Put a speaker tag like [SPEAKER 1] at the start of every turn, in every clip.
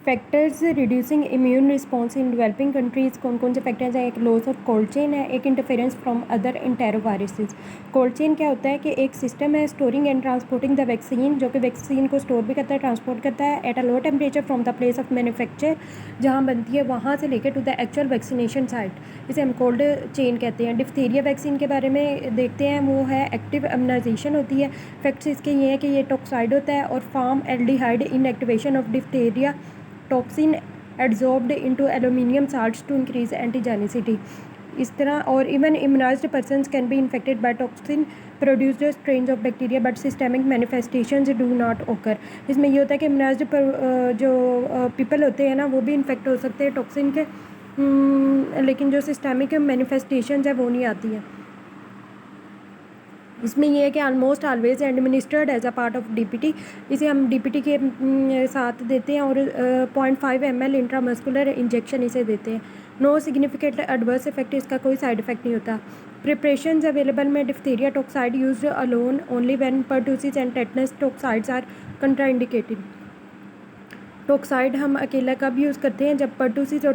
[SPEAKER 1] Factors reducing immune response in developing countries कौन कौन से फैक्टर्स हैं? एक लॉस ऑफ कोल्ड चेन है, एक interference from other enteroviruses. Cold chain क्या होता है कि एक सिस्टम है storing and transporting the vaccine, जो कि वैक्सीन को स्टोर भी करता है, ट्रांसपोर्ट करता है at a low temperature from the place of manufacture, जहाँ बनती है वहाँ से लेकर to the actual vaccination site. इसे हम कोल्ड चेन कहते हैं। डिप्थीरिया वैक्सीन के बारे में देखते हैं, वो है एक्टिव इम्यूनाइजेशन होती है। फैक्ट्स इसके ये हैं कि ये टॉक्साइड होता है और formaldehyde inactivation of diphtheria toxin adsorbed into aluminium salts to increase antigenicity. इस तरह और even immunized persons can be infected by toxin produced strains of bacteria but systemic manifestations do not occur. इसमें ये होता है कि immunised जो people होते हैं ना, वो भी इन्फेक्ट हो सकते हैं टॉक्सिन के, लेकिन जो सिस्टेमिक मैनिफेस्टेशंस है वो नहीं आती हैं। इसमें यह है कि almost always administered as a part of DPT. इसे हम डीपीटी के साथ देते हैं और 0.5 ml इंट्रामस्कुलर इंजेक्शन इसे देते हैं। नो सिग्निफिकेंट एडवर्स इफेक्ट, इसका कोई साइड इफेक्ट नहीं होता। प्रिपरेशंस अवेलेबल में diphtheria toxoid used alone only when pertussis and tetanus toxoids are contraindicated. Toxoid हम अकेला कब यूज़ करते हैं? जब पर्टूसिस और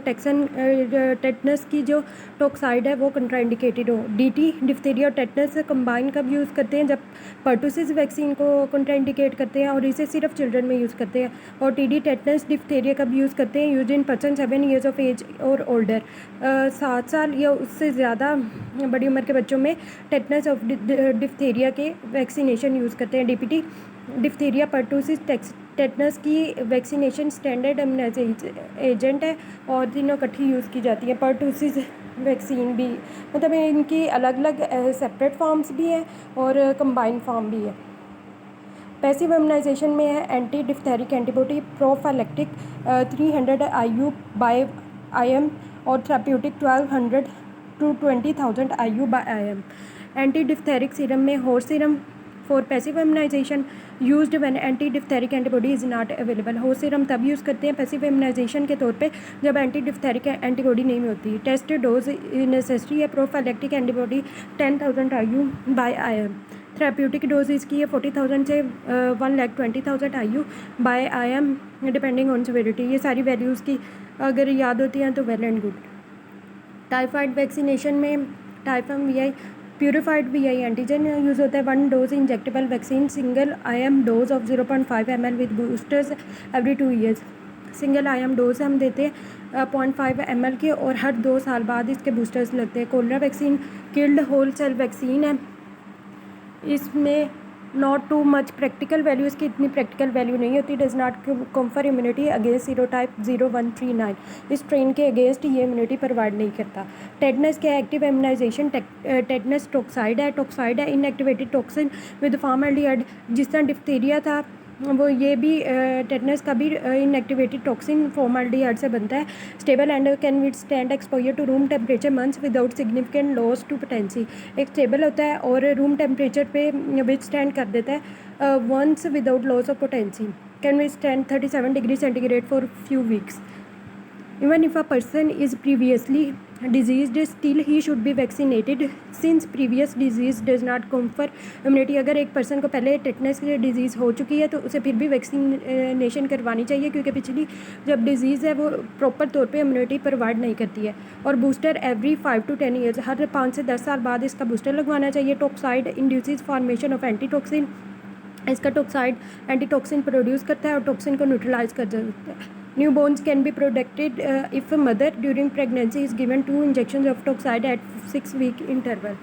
[SPEAKER 1] टेटनस की जो टॉक्साइड है वो कंट्राइंडिकेटेड हो। डीटी डिप्थीरिया और टेटनस कंबाइन कब यूज़ करते हैं? जब पर्टूसिस वैक्सीन को कंट्राइंडिकेट करते हैं और इसे सिर्फ चिल्ड्रन में यूज़ करते हैं। और टीडी टेटनस डिप्थीरिया कब यूज़ करते हैं? Use in person 7 years of age और ओल्डर। 7 साल या उससे ज़्यादा बड़ी उम्र के बच्चों में टेटनस ऑफ डिप्थीरिया के वैक्सीनेशन यूज़ करते हैं। डीपीटी डिप्थीरिया पर्टूसिस टेटनस की वैक्सीनेशन स्टैंडर्ड इम्यूनाइजेशन एजेंट है और तीनों इकट्ठी यूज़ की जाती है। पर्टूसिस वैक्सीन भी मतलब इनकी अलग अलग सेपरेट फॉर्म्स भी हैं और कंबाइंड फॉर्म भी है। पैसिव इम्यूनाइजेशन में है anti diphtheric antibody prophylactic 300 IU by IM और therapeutic 1200 to 20,000 IU by IM। Anti diphtheric serum में horse serum for passive immunisation used when anti diphtheric antibody is not available. Horse serum तब use करते हैं passive immunisation के तौर पे जब anti diphtheric antibody नहीं होती। टेस्ट डोज नेसेसरी है prophylactic antibody 10,000 IU by IM। Therapeutic dose इसकी है 40,000 से 1,20,000 IU by IM depending on severity. ये सारी वैल्यूज़ की अगर याद होती हैं तो well and good. Typhoid vaccination में Typhim VI purified VI antigen use होता है। 1 dose injectable vaccine single IM dose of 0.5 ml with boosters every 2 years। Single IM dose हम देते हैं 0.5 ml के और हर 2 साल बाद इसके बूस्टर्स लगते हैं। Cholera vaccine killed whole cell vaccine है। इसमें not too much practical value, इसकी इतनी प्रैक्टिकल वैल्यू नहीं होती। Does not confer immunity against serotype 0139। इस स्ट्रेन के अगेंस्ट ये इम्यूनिटी प्रोवाइड नहीं करता। टेटनस के एक्टिव इम्यूनाइजेशन टेटनस टॉक्साइड है इनएक्टिवेटेड टॉक्सिन विद फॉर्मल्डिहाइड। जिस तरह डिप्थीरिया था वो ये भी टेटनस का भी इनएक्टिवेटेड टॉक्सिन फॉर्मल्डिहाइड से बनता है। Stable and can withstand exposure to room temperature months without significant loss to potency. एक स्टेबल होता है और रूम टेम्परेचर पे विथस्टैंड कर देता है once without loss of potency. Can withstand 37 degree centigrade for few weeks. Even if a person is previously diseased, still he should be vaccinated since previous disease does not confer immunity। अगर एक person को पहले tetanus की disease हो चुकी है तो उसे फिर भी वैक्सीनेशन करवानी चाहिए, क्योंकि पिछली जब डिजीज़ है वो प्रॉपर तौर पे इम्यूनिटी प्रोवाइड नहीं करती है। और बूस्टर एवरी 5 to 10 years, हर 5 से 10 साल बाद इसका बूस्टर लगवाना चाहिए। Toxoid induces formation of antitoxin. इसका टॉक्साइड एंटीटॉक्सिन प्रोड्यूस करता है और टॉक्सिन को न्यूट्रलाइज कर देता है। Newborns can be protected if a mother during pregnancy is given 2 injections of toxide at 6-week interval।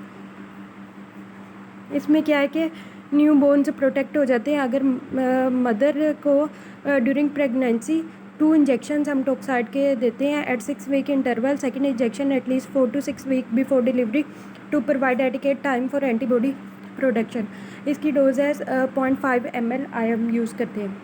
[SPEAKER 1] इसमें क्या है कि न्यूबॉर्न्स प्रोटेक्ट हो जाते हैं अगर मदर को ड्यूरिंग प्रेगनेंसी 2 इंजेक्शंस हम टॉक्साइड के देते हैं at 6-week interval. Second injection at least 4 to 6 week before delivery to provide adequate time for antibody production. इसकी डोज है 0.5 ml IM यूज़ करते हैं।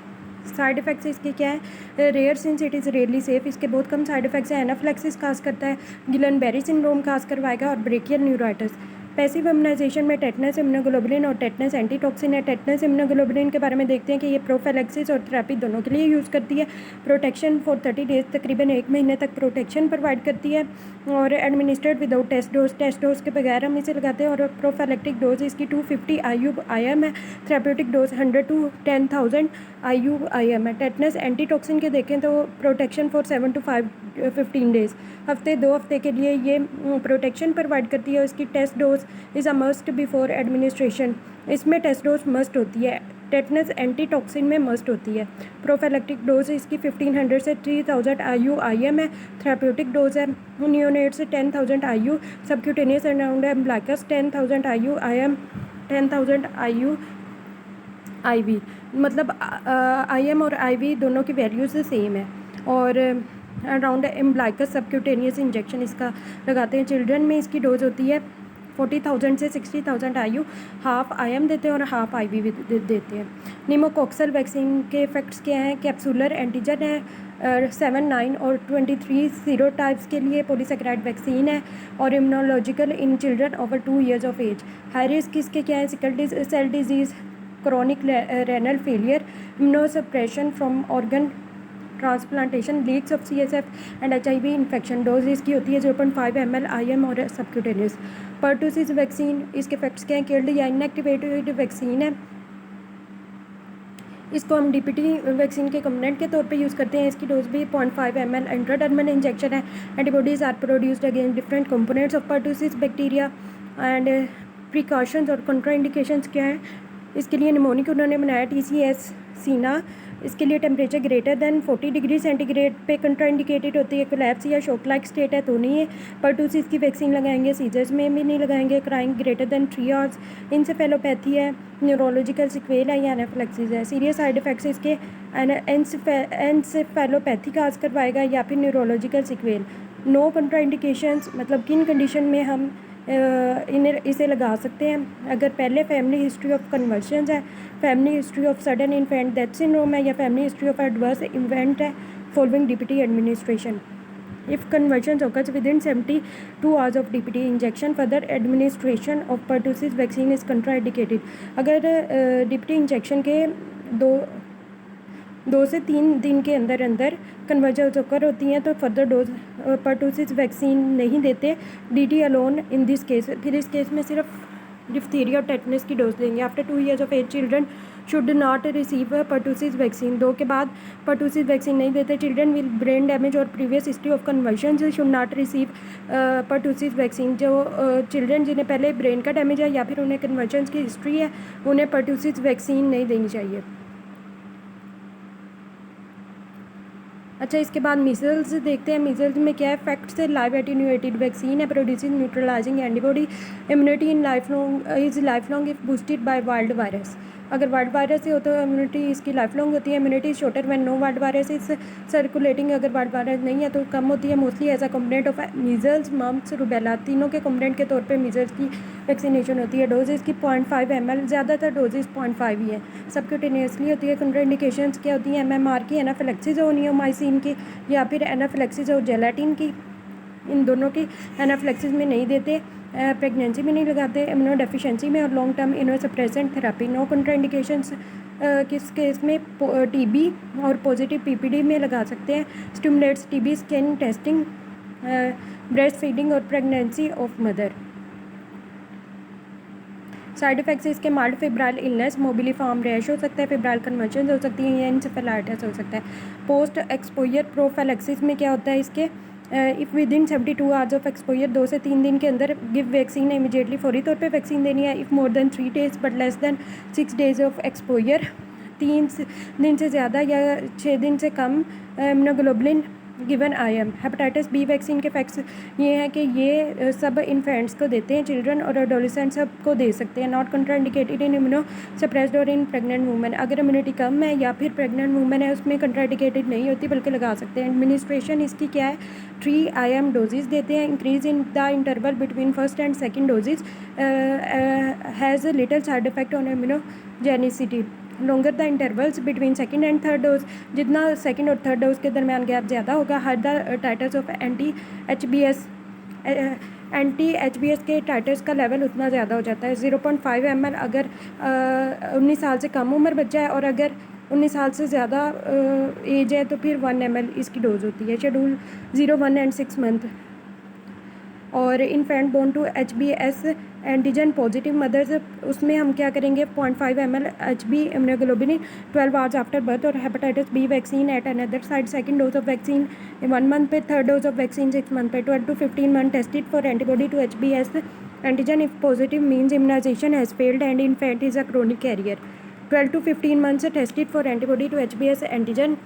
[SPEAKER 1] साइड इफ़ेक्ट्स इसके क्या है? Rare since it is rarely safe. इसके बहुत कम साइड इफ़ेक्ट्स हैं। एनाफ्लेक्सिस खास करता है, गिलन बेरी सिंड्रोम खास करवाएगा और ब्रेकियल न्यूराइटिस। पैसिव इम्यूनाइजेशन में टेटनस इम्यूनोग्लोबुलिन और टेटनस एंटीटॉक्सिन है। टेटनस इम्यूनोग्लोबुलिन के बारे में देखते हैं कि ये प्रोफिलैक्सिस और थेरेपी दोनों के लिए यूज़ करती है। प्रोटेक्शन फॉर 30 डेज, तकरीबन 1 महीने तक प्रोटेक्शन प्रोवाइड करती है और एडमिनिस्ट्रेड विदाउट टेस्ट डोज के बगैर हम इसे लगाते हैं। और प्रोफिलैक्टिक डोज इसकी 250 IU/IM है। थेरेप्यूटिक डोज 100 to 10,000 IU/IM है। टेटनस एंटीटॉक्सिन के देखें तो प्रोटेक्शन फॉर 7 to 15 डेज, हफ्ते 2 हफ्ते के लिए ये प्रोटेक्शन प्रोवाइड करती है। इसकी test dose is a must before administration, इसमें टेस्ट डोज मस्ट होती है। टेटनस एंटीटॉक्सिन में मस्ट होती है। प्रोफिलैक्टिक डोज इसकी 1500 से 3000 IU/IM है। थेरेप्यूटिक डोज है नियोनेट से 10,000 IU, subcutaneous around umbilicus 10,000 IU/IM, 10,000 IU/IV, मतलब IM और IV दोनों की वैल्यूज़ सेम है। और अराउंड एम्ब्लाइकस सबक्यूटेनियस इंजेक्शन इसका लगाते हैं। चिल्ड्रन में इसकी डोज होती है 40,000 से 60,000 IU, हाफ IM देते हैं और हाफ IV भी देते हैं। निमोकॉक्सल वैक्सीन के इफेक्ट्स क्या हैं? कैप्सूलर एंटीजन है 7, 9 और 23 सीरोटाइप्स के लिए। पॉलीसेकेराइड वैक्सीन है और immunological in children over 2 years of age. High risk इसके क्या है? Sickle cell disease, chronic renal failure, immunosuppression from organ transplantation, leaks of CSF and HIV infection. Dose इसकी होती है 0.5 ml IM और सबक्यूटेनियस। पर्टूसिस वैक्सीन, इसके effects क्या हैं? किल्ड या इनएक्टिवेटेड वैक्सीन है। इसको हम DPT वैक्सीन के कंपोनेंट के तौर पे यूज़ करते हैं। इसकी डोज भी 0.5 ml इंट्राडर्मल इंजेक्शन है। Antibodies are produced against different components of pertussis bacteria. And precautions और कंट्राइंडिकेशंस क्या है? इसके लिए निमोनिक उन्होंने बनाया TCS सीना, इसके लिए temperature greater than 40 degree centigrade पे कंट्राइंडिकेटेड होती है। कोलैप्स या शॉक लाइक स्टेट है तो नहीं है। पर्टूसिस की वैक्सीन लगाएंगे, सीजर्स में भी नहीं लगाएंगे। Crying greater than 3 hours, encephalopathy है, न्यूरोलॉजिकल सिक्वेल है या एनाफिलैक्सिस है। सीरियस साइड इफेक्ट्स इसके एंसेफेलोपैथी काज करवाएगा या फिर न्यूरोलॉजिकल सिक्वेल। नो कंट्राइंडिकेशंस, मतलब किन कंडीशन में हम इसे लगा सकते हैं? अगर पहले फैमिली हिस्ट्री ऑफ कन्वर्शंस है, family history of sudden infant death syndrome है या family history of adverse event है following DPT administration. If convulsion occurs within 72 hours of DPT injection, further administration of pertussis vaccine is contraindicated। अगर DPT injection के 2 से 3 दिन के अंदर conversion ओकर होती हैं तो फर्दर डोज पर्टूसिस वैक्सीन नहीं देते। DT alone in this case, फिर इस केस में सिर्फ डिफ्थीरिया और टेटनस की डोज देंगे। After 2 years of age children should not receive pertussis vaccine. 2 के बाद पर्टूसिस वैक्सीन नहीं देते। चिल्ड्रन विद ब्रेन डैमेज और previous history of conversion should not receive pertussis vaccine. जो चिल्ड्रन जिन्हें पहले ब्रेन का डैमेज है या फिर उन्हें कन्वर्शन की हिस्ट्री है, उन्हें पर्टूसिस वैक्सीन नहीं देनी चाहिए। अच्छा, इसके बाद मीजल्स देखते हैं। मीजल्स में क्या है? फैक्ट से लाइव एटीन्यूएटेड वैक्सीन है, producing neutralising antibody, immunity in life long if boosted by wild virus. अगर वाइल्ड वायरस से हो तो इम्यूनिटी इसकी लाइफ लॉन्ग होती है। Immunity shorter when no wild virus is circulating, अगर वाइल्ड वायरस नहीं है तो कम होती है। Mostly as a component of measles, mumps, rubella, तीनों के कंपोनेंट के तौर पे मीजल्स की वैक्सीनेशन होती है। डोज इसकी 0.5 ml, ज़्यादातर डोजेज 0.5 ही है। सबक्यूटेनियसली होती है। कंट्राइंडिकेशंस क्या होती हैं? MMR की, एनाफिलैक्सिस हो नियोमाइसिन की या फिर एनाफिलैक्सिस हो जेलाटिन की, इन दोनों की एनाफिलैक्सिस में नहीं देते। प्रेगनेंसी में नहीं लगाते। इम्यूनो डेफिशिएंसी में और long term immunosuppressant therapy. No contraindications किस केस में? TB और पॉजिटिव PPD में लगा सकते हैं। Stimulates TB skin testing, breast feeding और pregnancy of mother. Side effects इसके mild febrile illness, morbilliform rash हो सकता है, फेब्राइल कन्वर्जन हो सकती है या इंसेफेलाइटिस हो सकता है। पोस्ट एक्सपोजर प्रोफिलैक्सिस में क्या होता है इसके? If with in 72 hours of exposure, 2 से 3 दिन के अंदर गिव वैक्सीन इमीडिएटली, फौरी तौर पे वैक्सीन देनी है। If more than 3 days but less than 6 days of exposure, 3 दिन से ज़्यादा या 6 दिन से कम immunoglobulin given IM। Hepatitis B vaccine के फैक्ट्स ये हैं कि ये सब इन्फेंट्स को देते हैं, चिल्ड्रन और एडोलेसेंट सब को दे सकते हैं। Not contraindicated in immuno suppressed और इन प्रेग्नेंट वूमेन। अगर इम्यूनिटी कम है या फिर प्रेग्नेंट वूमेन है उसमें कंट्राइंडिकेटेड नहीं होती बल्कि लगा सकते हैं। एडमिनिस्ट्रेशन इसकी क्या है? 3 IM डोजेज देते हैं। Increase in the interval between first and second doses has little side effect on immunogenicity. Longer the intervals between second and third dose, जितना सेकेंड और थर्ड डोज के दरमियान गैप ज़्यादा होगा, higher the titles of anti-HBs anti HBS के titres का level उतना ज़्यादा हो जाता है। 0.5 ml अगर 19 साल से कम उम्र बच्चा है और अगर 19 साल से ज़्यादा एज है तो फिर 1 ml इसकी डोज होती है। Schedule 0, 1 and 6 month. और infant born to HBS antigen positive mothers, उसमें हम क्या करेंगे 0.5 ml HB immunoglobulin 12 hours after birth. और hepatitis B vaccine at another side, second dose of vaccine 1 month पे, third dose of vaccine 6 month पे। 12 to 15 month tested for antibody to HBS antigen, if positive means immunisation has failed and infant is a chronic carrier. 12 to 15 months tested for antibody to HBS antigen,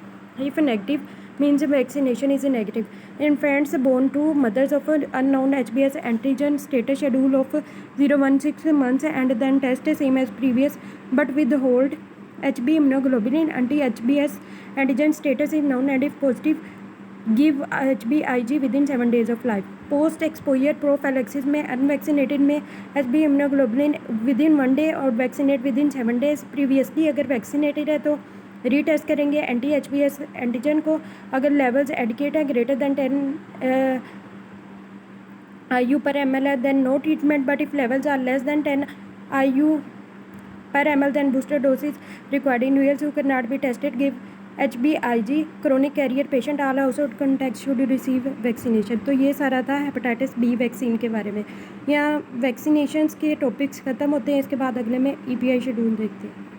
[SPEAKER 1] if negative means vaccination is negative. Infants born to mothers of unknown HBS antigen status, schedule of 0-1-6 months and then test same as previous but withhold HB immunoglobulin. Anti-HBS antigen status is known and if positive give HBIG within 7 days of life. Post exposure prophylaxis में unvaccinated में HB immunoglobulin within 1 day और vaccinate within 7 days। Previously अगर vaccinated है तो retest करेंगे anti HBS antigen को। अगर levels adequate है greater than 10 IU per ml है then no treatment, but if levels are less than 10 IU per ml then booster doses required. Individuals who cannot be tested give HBIG. chronic carrier patient all household contacts should receive vaccination. तो ये सारा था hepatitis B vaccine के बारे में। यहाँ vaccinations के topics ख़त्म होते हैं, इसके बाद अगले में EPI शेड्यूल देखते हैं।